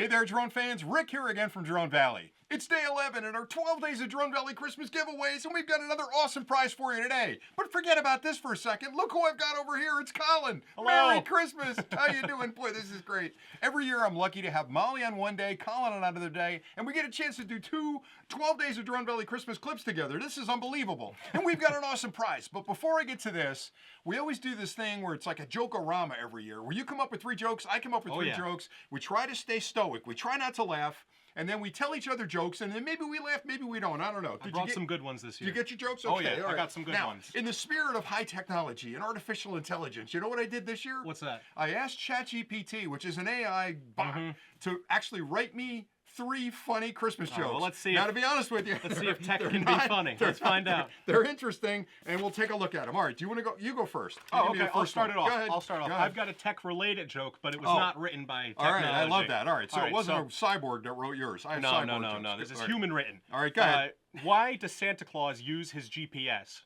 Hey there, drone fans. Rick here again from Drone Valley. It's day 11 in our 12 Days of Drone Valley Christmas giveaways, and we've got another awesome prize for you today. But forget about this for a second. Look who I've got over here. It's Colin. Hello. Merry Christmas. How you doing? Boy, this is great. Every year I'm lucky to have Molly on one day, Colin on another day, and we get a chance to do two 12 Days of Drone Valley Christmas clips together. This is unbelievable. And we've got an awesome prize. But before I get to this, we always do this thing where it's like a joke-orama every year, where you come up with 3 jokes, I come up with 3 jokes. We try to stay stoic. We try not to laugh. And then we tell each other jokes, and then maybe we laugh, maybe we don't. I don't know. I brought some good ones this year. Did you get your jokes? Okay, Oh, yeah. all right. I got some good ones. In the spirit of high technology and artificial intelligence, you know what I did this year? What's that? I asked ChatGPT, which is an AI bot, to actually write me 3 funny Christmas jokes. Well, let's see. Now, to be honest with you, let's see if tech can be funny. Let's find out. They're interesting, and we'll take a look at them. All right, do you want to go? You go first. Oh, okay. I'll start it off. Go ahead. I'll start off. I've got a tech-related joke, but it was not written by technology. All right, I love that. All right, so it wasn't a cyborg that wrote yours. I have cyborg jokes. No. This is human written. All right, go ahead. Why does Santa Claus use his GPS?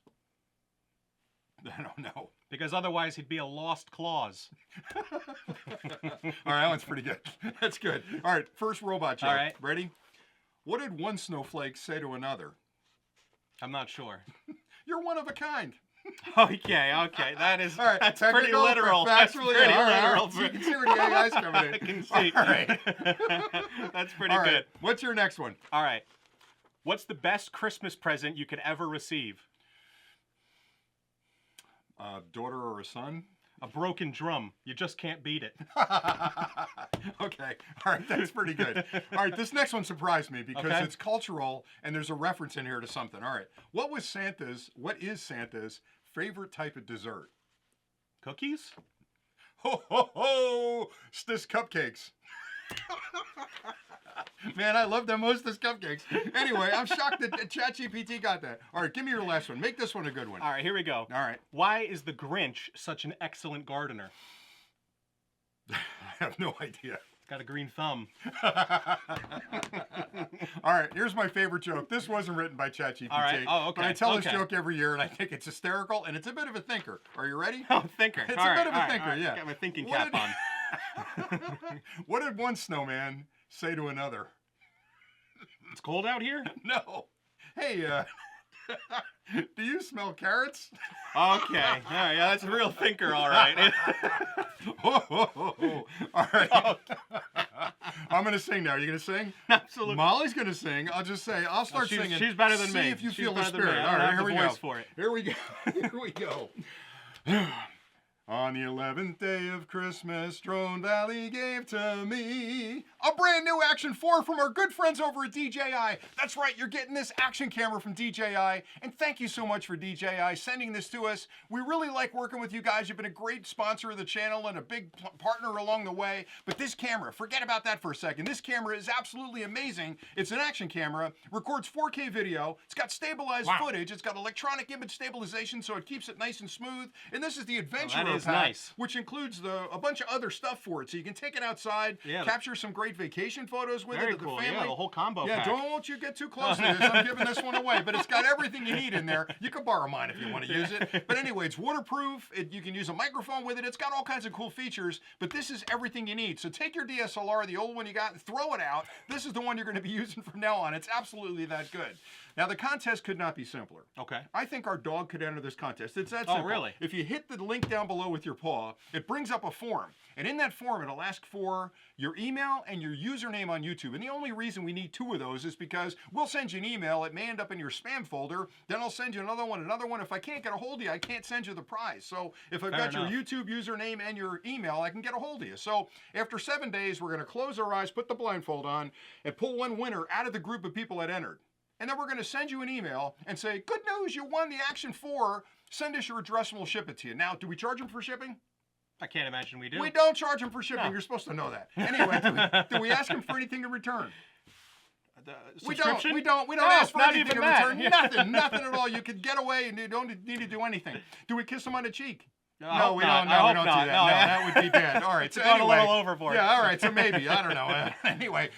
I don't know. Because otherwise he'd be a lost clause. All right, that one's pretty good. That's good. All right, first robot joke. All right. Ready? What did one snowflake say to another? I'm not sure. You're one of a kind. Okay. That is, all right, that's pretty literal. That's pretty literal. literal. So you can see where the AI's coming in. I can see. All right. That's pretty all right. good. What's your next one? All right. What's the best Christmas present you could ever receive? A daughter or a son? A broken drum. You just can't beat it. Okay. All right, that's pretty good. All right, this next one surprised me because it's cultural and there's a reference in here to something. All right. What is Santa's favorite type of dessert? Cookies? Ho, ho, ho! Stis cupcakes. Man, I love them most as cupcakes. Anyway, I'm shocked that ChatGPT got that. All right, give me your last one. Make this one a good one. All right, here we go. All right. Why is the Grinch such an excellent gardener? I have no idea. He's got a green thumb. All right, here's my favorite joke. This wasn't written by ChatGPT. All right. Oh, okay. But I tell this joke every year, and I think it's hysterical, and it's a bit of a thinker. Are you ready? Oh, thinker. It's a bit of a thinker, yeah. Got my thinking cap on. What did one snowman say to another? It's cold out here? No. Hey, do you smell carrots? Okay. All right. Yeah, that's a real thinker, all right. All right. I'm going to sing now. Are you going to sing? Absolutely. Molly's going to sing. I'll start singing. She's better than me. See if you feel the better than spirit. me. All right, here we go. For it. Here we go. Here we go. On the 11th day of Christmas, Drone Valley gave to me a brand new Action 4 from our good friends over at DJI. That's right, you're getting this action camera from DJI, and thank you so much for DJI sending this to us. We really like working with you guys. You've been a great sponsor of the channel and a big partner along the way. But this camera, forget about that for a second. This camera is absolutely amazing. It's an action camera, records 4K video. It's got stabilized footage. It's got electronic image stabilization, so it keeps it nice and smooth. And this is the Adventure pack, nice. which includes a bunch of other stuff for it. So you can take it outside, capture some great vacation photos with it. Cool. The family. Yeah, the whole combo pack. Don't you get too close to this. I'm giving this one away, but it's got everything you need in there. You can borrow mine if you want to use it. But anyway, it's waterproof. You can use a microphone with it. It's got all kinds of cool features, but this is everything you need. So take your DSLR, the old one you got, and throw it out. This is the one you're going to be using from now on. It's absolutely that good. Now, the contest could not be simpler. Okay. I think our dog could enter this contest. It's that simple. Oh, really? If you hit the link down below with your paw, it brings up a form. And in that form, it'll ask for your email and your username on YouTube. And the only reason we need 2 of those is because we'll send you an email. It may end up in your spam folder. Then I'll send you another one. If I can't get a hold of you, I can't send you the prize. So if I've got your YouTube username and your email, I can get a hold of you. So after 7 days, we're going to close our eyes, put the blindfold on, and pull one winner out of the group of people that entered. And then we're going to send you an email and say, good news, you won the Action 4. Send us your address and we'll ship it to you. Now, do we charge them for shipping? I can't imagine we do. We don't charge them for shipping. No. You're supposed to know that. Anyway, do we ask them for anything in return? We don't ask for anything in return. Nothing at all. You could get away and you don't need to do anything. Do we kiss them on the cheek? No, we don't. I No, we hope don't not. do that. No, No, yeah. that would be bad. All right, so Going a anyway, little overboard. Yeah, all right, so maybe I don't know. Anyway,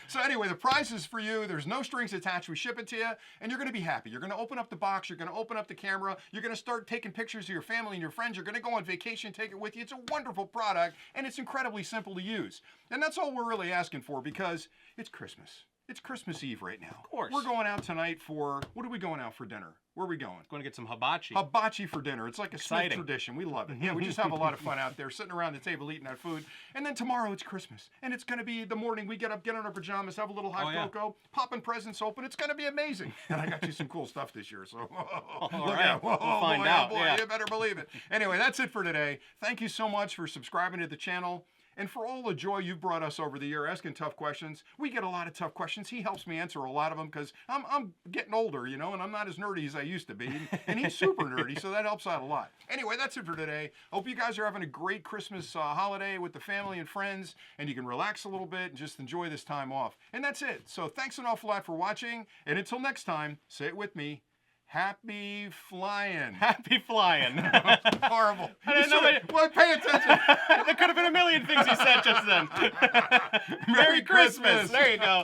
the prize is for you. There's no strings attached. We ship it to you, and you're going to be happy. You're going to open up the box. You're going to open up the camera. You're going to start taking pictures of your family and your friends. You're going to go on vacation, take it with you. It's a wonderful product, and it's incredibly simple to use. And that's all we're really asking for because it's Christmas. It's Christmas Eve right now. Of course. We're going out tonight for, what are we going out for dinner? Where are we going? Going to get some hibachi. Hibachi for dinner. It's like a Smith Exciting. tradition. We love it. Yeah, we just have a lot of fun out there, sitting around the table eating that food. And then tomorrow it's Christmas. And it's going to be the morning we get up, get in our pajamas, have a little hot cocoa, popping presents open. It's going to be amazing. And I got you some cool stuff this year. So look right. out. Whoa, We'll find boy, out. Oh boy, Yeah. you better believe it. Anyway, that's it for today. Thank you so much for subscribing to the channel. And for all the joy you've brought us over the year asking tough questions. We get a lot of tough questions. He helps me answer a lot of them because I'm getting older, you know, and I'm not as nerdy as I used to be. And he's super nerdy, so that helps out a lot. Anyway, that's it for today. Hope you guys are having a great Christmas holiday with the family and friends, and you can relax a little bit and just enjoy this time off. And that's it. So thanks an awful lot for watching. And until next time, say it with me. Happy flying. Happy flying. Horrible. I didn't know Well, pay attention. There could have been a million things he said just then. Merry Christmas. There you go.